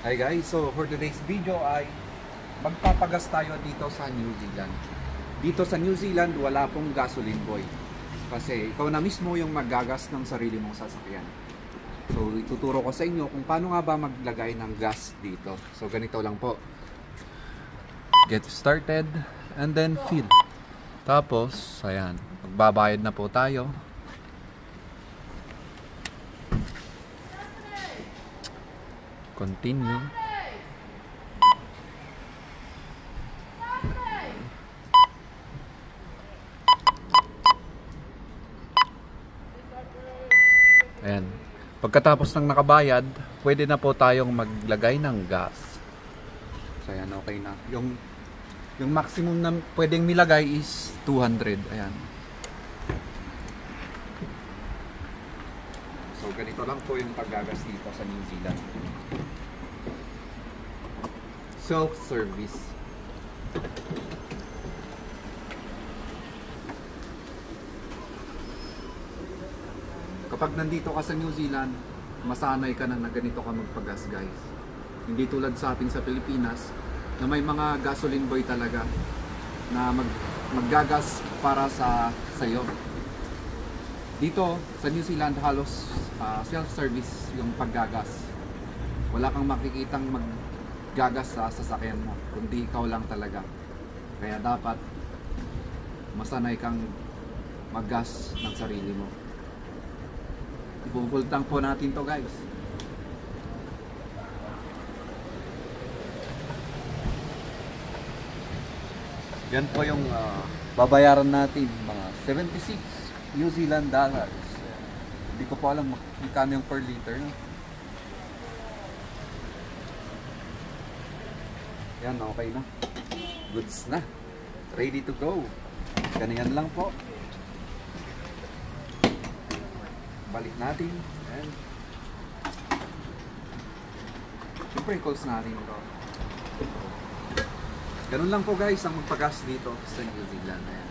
Hi guys, so for today's video ay magpapagas tayo dito sa New Zealand. Dito sa New Zealand wala pong gasoline boy. Kasi ikaw na mismo yung maggagas ng sarili mong sasakyan. So ituturo ko sa inyo kung paano nga ba maglagay ng gas dito. So ganito lang po. Get started and then fill. Tapos, ayan, magbabayad na po tayo. Continue. Ayan. Pagkatapos ng nakabayad, pwede na po tayong maglagay ng gas. So ayan, okay na. Yung maximum na pwedeng nilagay is 200. Ayan. So ganito lang po yung paggagas dito sa New Zealand. Self-service. Kapag nandito ka sa New Zealand, masanay ka na ganito ka magpagas, guys. Hindi tulad sa atin sa Pilipinas na may mga gasoline boy talaga na maggagas para sa sayo. Dito sa New Zealand halos self-service yung paggagas. Wala kang makikitang maggagas sa sasakyan mo, kundi ikaw lang talaga. Kaya dapat masanay kang maggas ng sarili mo. I-full tank po natin to, guys. Yan po yung babayaran natin, mga 76 New Zealand dollars. Hindi ko po alam magkano yung per liter, no? Yan, okay na. Goods na. Ready to go. Ganyan lang po. Balik natin. And siyempre, calls natin ito. Ganun lang po, guys, ang magpagas dito sa New Zealand. Ayan.